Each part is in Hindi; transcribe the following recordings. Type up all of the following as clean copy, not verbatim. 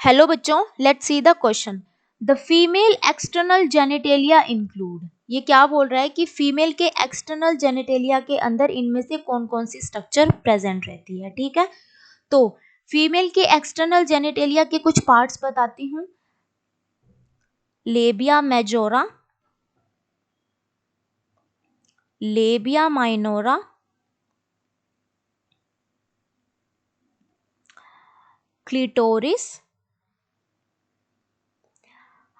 हेलो बच्चों, let's see the question. The female external genitalia include. ये क्या बोल रहा है कि फीमेल के एक्सटर्नल जेनिटेलिया के अंदर इनमें से कौन कौन सी स्ट्रक्चर प्रेजेंट रहती है। ठीक है, तो फीमेल के एक्सटर्नल जेनिटेलिया के कुछ पार्ट्स बताती हूँ। Labia majora, labia minora, clitoris,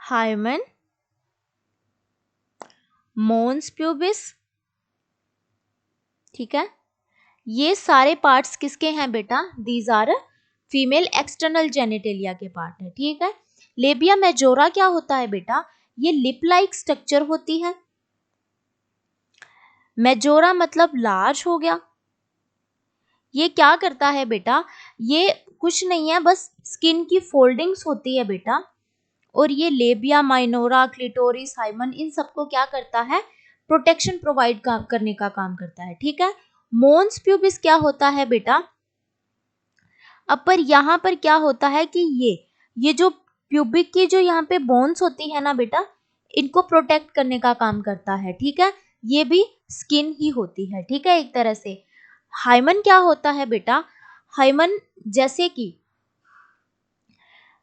hymen, mons pubis. ठीक है, ये सारे पार्ट्स किसके हैं बेटा? These are female external genitalia के पार्ट है। ठीक है, लेबिया मेजोरा क्या होता है बेटा? ये लिप लाइक स्ट्रक्चर होती है। मेजोरा मतलब लार्ज हो गया। ये क्या करता है बेटा? ये कुछ नहीं है, बस स्किन की फोल्डिंग्स होती है बेटा। और ये लेबिया माइनोरा, क्लिटोरिस, हाइमन, इन सबको क्या करता है? प्रोटेक्शन प्रोवाइड करने का काम करता है। ठीक है, मोन्स प्यूबिस क्या होता है बेटा? अब पर यहाँ पर क्या होता है कि ये जो प्यूबिक की जो यहाँ पे बोन्स होती है ना बेटा, इनको प्रोटेक्ट करने का काम करता है। ठीक है, ये भी स्किन ही होती है। ठीक है, एक तरह से। हाइमन क्या होता है बेटा? हाइमन जैसे कि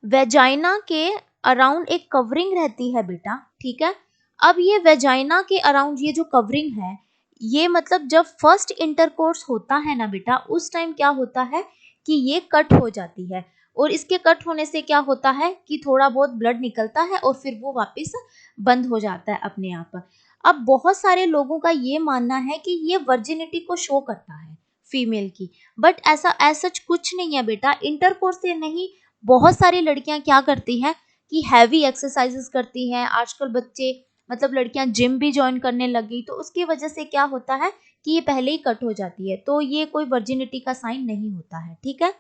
वेजाइना के अराउंड एक कवरिंग रहती है बेटा। ठीक है, अब ये वेजाइना के अराउंड ये जो कवरिंग है, ये मतलब जब फर्स्ट इंटरकोर्स होता है ना बेटा, उस टाइम क्या होता है कि ये कट हो जाती है। और इसके कट होने से क्या होता है कि थोड़ा बहुत ब्लड निकलता है और फिर वो वापस बंद हो जाता है अपने आप। अब बहुत सारे लोगों का ये मानना है कि ये वर्जिनिटी को शो करता है फीमेल की, बट ऐसा सच कुछ नहीं है बेटा। इंटरकोर्स से नहीं, बहुत सारी लड़कियां क्या करती हैं कि हैवी एक्सरसाइजेस करती हैं। आजकल बच्चे मतलब लड़कियां जिम भी ज्वाइन करने लगी, तो उसकी वजह से क्या होता है कि ये पहले ही कट हो जाती है, तो ये कोई वर्जिनिटी का साइन नहीं होता है। ठीक है,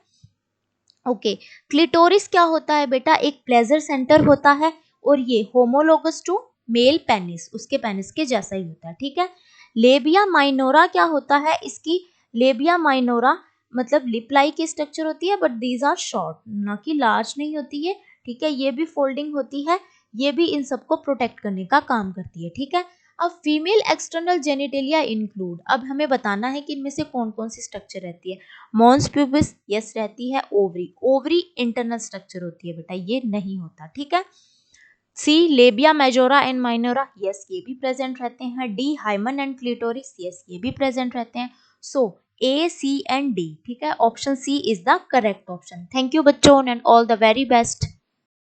ओके। क्लिटोरिस क्या होता है बेटा? एक प्लेजर सेंटर होता है और ये होमोलोगस टू मेल पेनिस, उसके पेनिस के जैसा ही होता है। ठीक है, लेबिया माइनोरा क्या होता है? इसकी लेबिया माइनोरा मतलब लिप लाई की स्ट्रक्चर होती है, बट दीज आर शॉर्ट, ना कि लार्ज नहीं होती है। ठीक है, ये भी फोल्डिंग होती है, ये भी इन सबको प्रोटेक्ट करने का काम करती है। ठीक है, अब फीमेल एक्सटर्नल जेनिटेलिया इंक्लूड, अब हमें बताना है कि इनमें से कौन कौन सी स्ट्रक्चर रहती है। मॉन्स प्यूबिस यस रहती है। ओवरी, ओवरी इंटरनल स्ट्रक्चर होती है बेटा, ये नहीं होता। ठीक है, C labia majora and minora yes, ये भी प्रेजेंट रहते हैं। D hymen and clitoris yes, ये भी प्रेजेंट रहते हैं। So A, C and D. ठीक है, option C is the correct option. Thank you बच्चों and all the very best.